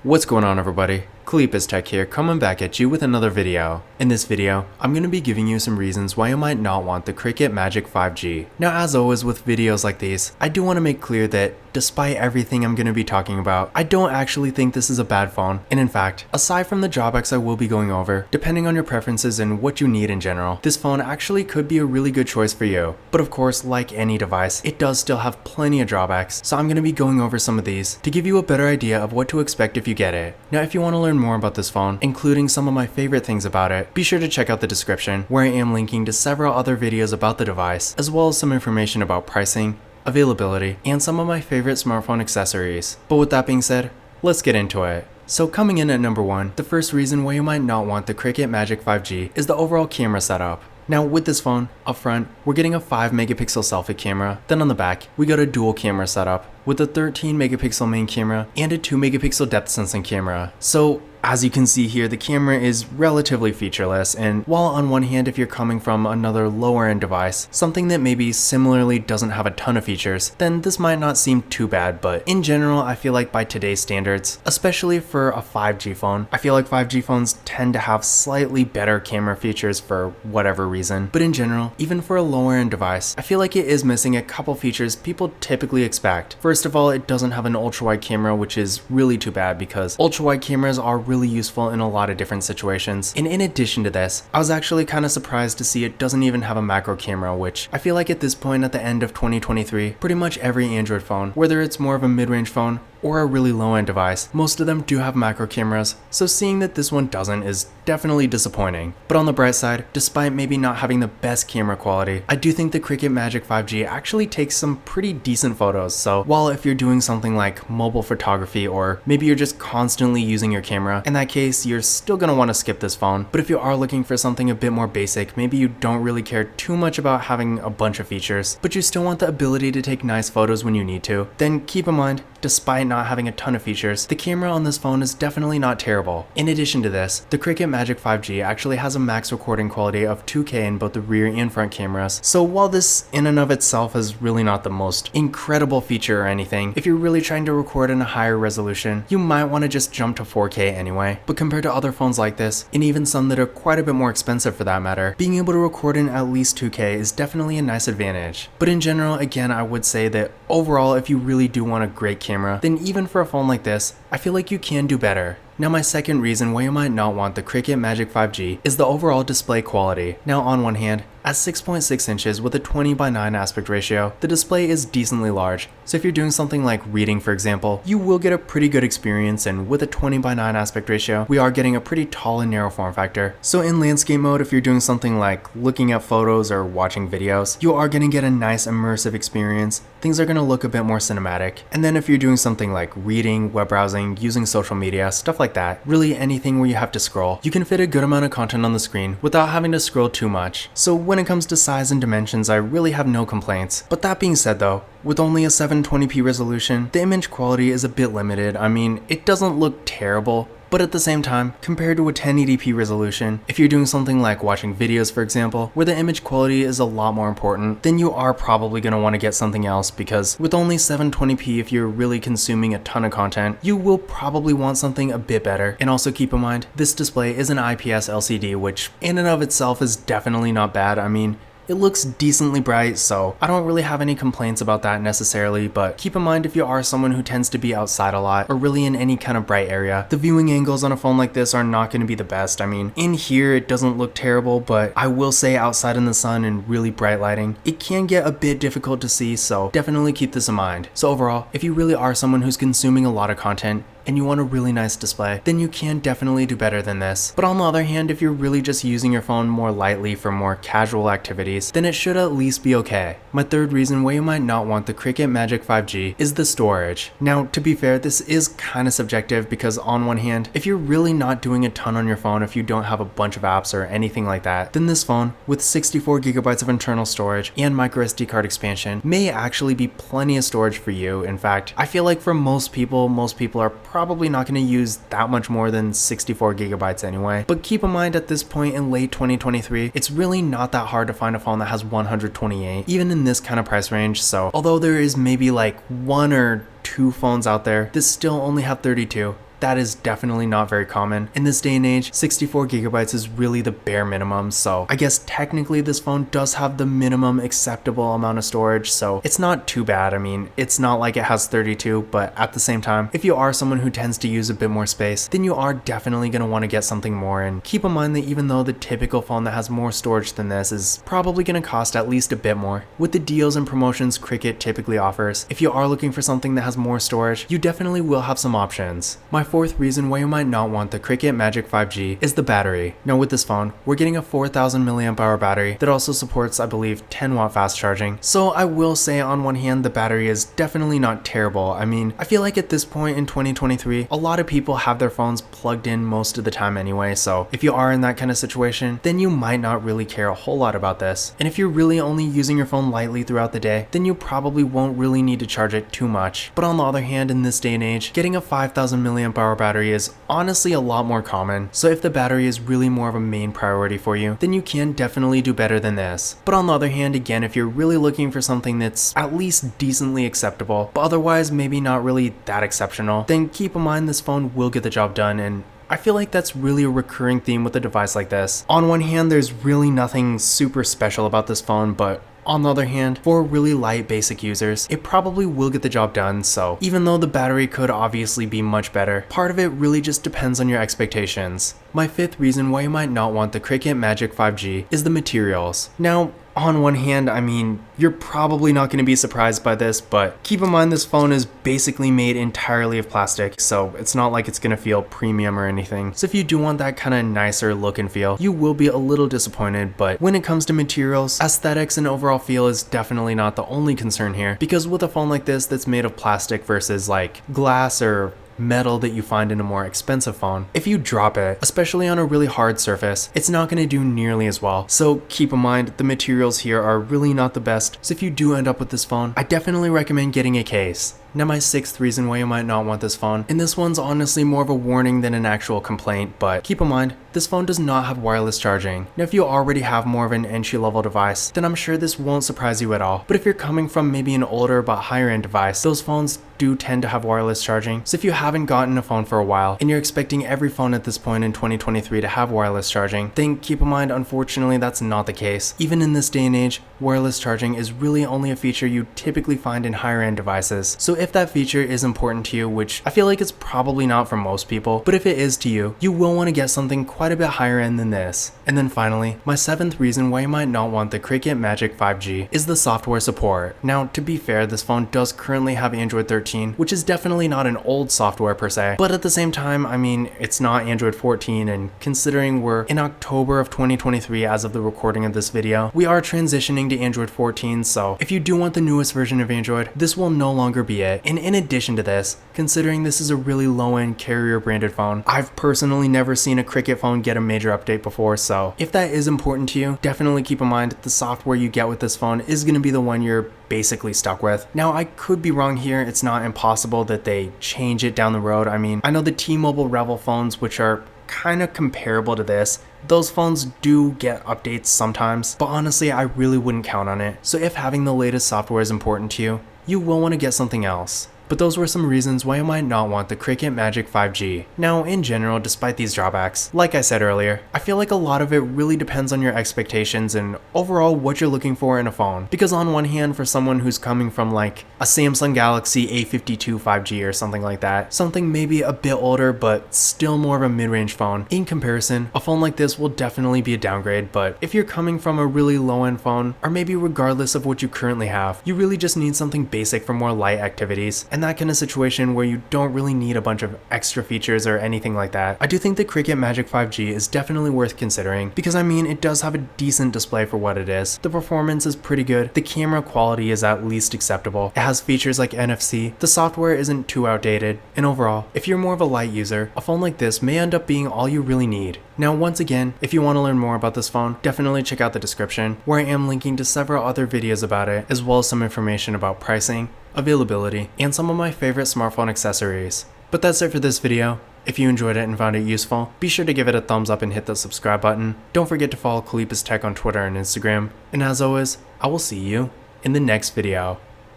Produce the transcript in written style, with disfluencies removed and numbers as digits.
What's going on, everybody? Kalipis Tech here, coming back at you with another video. In this video, I'm going to be giving you some reasons why you might not want the Cricket Magic 5G. Now, as always with videos like these, I do want to make clear that despite everything I'm going to be talking about, I don't actually think this is a bad phone. And in fact, aside from the drawbacks I will be going over, depending on your preferences and what you need in general, this phone actually could be a really good choice for you. But of course, like any device, it does still have plenty of drawbacks, so I'm going to be going over some of these to give you a better idea of what to expect if you get it. Now, if you want to learn more about this phone, including some of my favorite things about it, be sure to check out the description, where I am linking to several other videos about the device, as well as some information about pricing, availability, and some of my favorite smartphone accessories. But with that being said, let's get into it. So coming in at number 1, the first reason why you might not want the Cricket Magic 5G is the overall camera setup. Now with this phone, up front, we're getting a 5 megapixel selfie camera, then on the back, we got a dual camera setup with a 13 megapixel main camera and a 2 megapixel depth sensing camera. So as you can see here, the camera is relatively featureless, and while on one hand, if you're coming from another lower end device, something that maybe similarly doesn't have a ton of features, then this might not seem too bad. But in general, I feel like by today's standards, especially for a 5G phone, I feel like 5G phones tend to have slightly better camera features for whatever reason. But in general, even for a lower end device, I feel like it is missing a couple features people typically expect. First of all, it doesn't have an ultra wide camera, which is really too bad because ultra wide cameras are really useful in a lot of different situations. And in addition to this, I was actually kind of surprised to see it doesn't even have a macro camera, which I feel like at this point at the end of 2023, pretty much every Android phone, whether it's more of a mid-range phone or a really low-end device, most of them do have macro cameras, so seeing that this one doesn't is definitely disappointing. But on the bright side, despite maybe not having the best camera quality, I do think the Cricket Magic 5G actually takes some pretty decent photos. So while if you're doing something like mobile photography, or maybe you're just constantly using your camera, in that case you're still going to want to skip this phone. But if you are looking for something a bit more basic, maybe you don't really care too much about having a bunch of features, but you still want the ability to take nice photos when you need to, then keep in mind, despite not having a ton of features, the camera on this phone is definitely not terrible. In addition to this, the Cricket Magic 5G actually has a max recording quality of 2K in both the rear and front cameras. So while this in and of itself is really not the most incredible feature or anything, if you're really trying to record in a higher resolution, you might want to just jump to 4K anyway. But compared to other phones like this, and even some that are quite a bit more expensive for that matter, being able to record in at least 2K is definitely a nice advantage. But in general, again, I would say that overall, if you really do want a great camera, then even for a phone like this, I feel like you can do better. Now my second reason why you might not want the Cricket Magic 5G is the overall display quality. Now on one hand, at 6.6 inches with a 20:9 aspect ratio, the display is decently large. So if you're doing something like reading, for example, you will get a pretty good experience, and with a 20:9 aspect ratio, we are getting a pretty tall and narrow form factor. So in landscape mode, if you're doing something like looking at photos or watching videos, you are going to get a nice immersive experience. Things are going to look a bit more cinematic. And then if you're doing something like reading, web browsing, using social media, stuff like that, really anything where you have to scroll, you can fit a good amount of content on the screen without having to scroll too much. So when it comes to size and dimensions, I really have no complaints. But that being said though, with only a 720p resolution, the image quality is a bit limited. I mean, it doesn't look terrible, but at the same time, compared to a 1080p resolution, if you're doing something like watching videos, for example, where the image quality is a lot more important, then you are probably going to want to get something else, because with only 720p, if you're really consuming a ton of content, you will probably want something a bit better. And also keep in mind, this display is an IPS LCD, which in and of itself is definitely not bad. I mean, it looks decently bright, so I don't really have any complaints about that necessarily, but keep in mind if you are someone who tends to be outside a lot or really in any kind of bright area, the viewing angles on a phone like this are not going to be the best. I mean, in here it doesn't look terrible, but I will say outside in the sun and really bright lighting, it can get a bit difficult to see, so definitely keep this in mind. So overall, if you really are someone who's consuming a lot of content, and you want a really nice display, then you can definitely do better than this. But on the other hand, if you're really just using your phone more lightly for more casual activities, then it should at least be okay. My third reason why you might not want the Cricket Magic 5G is the storage. Now, to be fair, this is kind of subjective, because on one hand, if you're really not doing a ton on your phone, if you don't have a bunch of apps or anything like that, then this phone with 64 gigabytes of internal storage and micro SD card expansion may actually be plenty of storage for you. In fact, I feel like for most people are probably not going to use that much more than 64 gigabytes anyway. But keep in mind, at this point in late 2023, it's really not that hard to find a phone that has 128, even in this kind of price range. So although there is maybe like one or two phones out there that still only have 32, that is definitely not very common. In this day and age, 64 gigabytes is really the bare minimum, so I guess technically this phone does have the minimum acceptable amount of storage, so it's not too bad. I mean, it's not like it has 32, but at the same time, if you are someone who tends to use a bit more space, then you are definitely going to want to get something more. And keep in mind that even though the typical phone that has more storage than this is probably going to cost at least a bit more, with the deals and promotions Cricket typically offers, if you are looking for something that has more storage, you definitely will have some options. My fourth reason why you might not want the Cricket Magic 5G is the battery. Now with this phone, we're getting a 4000 mAh battery that also supports, I believe, 10 watt fast charging. So I will say on one hand, the battery is definitely not terrible. I mean, I feel like at this point in 2023, a lot of people have their phones plugged in most of the time anyway, so if you are in that kind of situation, then you might not really care a whole lot about this. And if you're really only using your phone lightly throughout the day, then you probably won't really need to charge it too much. But on the other hand, in this day and age, getting a 5000 mAh battery is honestly a lot more common. So if the battery is really more of a main priority for you, then you can definitely do better than this. But on the other hand, again, if you're really looking for something that's at least decently acceptable, but otherwise maybe not really that exceptional, then keep in mind this phone will get the job done. And I feel like that's really a recurring theme with a device like this. On one hand, there's really nothing super special about this phone, but on the other hand, for really light basic users, it probably will get the job done. So even though the battery could obviously be much better, part of it really just depends on your expectations. My fifth reason why you might not want the Cricket Magic 5G is the materials. Now, on one hand, I mean, you're probably not going to be surprised by this, but keep in mind this phone is basically made entirely of plastic, so it's not like it's going to feel premium or anything. So if you do want that kind of nicer look and feel, you will be a little disappointed. But when it comes to materials, aesthetics and overall feel is definitely not the only concern here, because with a phone like this that's made of plastic versus like glass or metal that you find in a more expensive phone, if you drop it, especially on a really hard surface, it's not going to do nearly as well. So keep in mind the materials here are really not the best. So if you do end up with this phone, I definitely recommend getting a case. Now my sixth reason why you might not want this phone, and this one's honestly more of a warning than an actual complaint, but keep in mind, this phone does not have wireless charging. Now if you already have more of an entry-level device, then I'm sure this won't surprise you at all. But if you're coming from maybe an older but higher end device, those phones do tend to have wireless charging. So if you haven't gotten a phone for a while, and you're expecting every phone at this point in 2023 to have wireless charging, then keep in mind, unfortunately, that's not the case. Even in this day and age, wireless charging is really only a feature you typically find in higher end devices. So if that feature is important to you, which I feel like it's probably not for most people, but if it is to you, you will want to get something quite a bit higher end than this. And then finally, my seventh reason why you might not want the Cricket Magic 5G is the software support. Now, to be fair, this phone does currently have Android 13, which is definitely not an old software per se, but at the same time, I mean, it's not Android 14, and considering we're in October of 2023 as of the recording of this video, we are transitioning to Android 14, so if you do want the newest version of Android, this will no longer be it. And in addition to this, considering this is a really low-end carrier branded phone, I've personally never seen a Cricket phone get a major update before, so if that is important to you, definitely keep in mind the software you get with this phone is going to be the one you're basically stuck with. Now, I could be wrong here. It's not impossible that they change it down the road. I mean, I know the T-Mobile Revel phones, which are kind of comparable to this, those phones do get updates sometimes, but honestly, I really wouldn't count on it. So if having the latest software is important to you, you will want to get something else. But those were some reasons why you might not want the Cricket Magic 5G. Now, in general, despite these drawbacks, like I said earlier, I feel like a lot of it really depends on your expectations and overall what you're looking for in a phone. Because on one hand, for someone who's coming from like a Samsung Galaxy A52 5G or something like that, something maybe a bit older but still more of a mid-range phone, in comparison, a phone like this will definitely be a downgrade. But if you're coming from a really low-end phone, or maybe regardless of what you currently have, you really just need something basic for more light activities, and that kind of situation where you don't really need a bunch of extra features or anything like that, I do think the Cricket Magic 5G is definitely worth considering, because I mean, it does have a decent display for what it is. The performance is pretty good, the camera quality is at least acceptable, it has features like NFC, the software isn't too outdated, and overall, if you're more of a light user, a phone like this may end up being all you really need. Now, once again, if you want to learn more about this phone, definitely check out the description, where I am linking to several other videos about it, as well as some information about pricing, availability, and some of my favorite smartphone accessories. But that's it for this video. If you enjoyed it and found it useful, be sure to give it a thumbs up and hit the subscribe button. Don't forget to follow Kalipa's Tech on Twitter and Instagram. And as always, I will see you in the next video.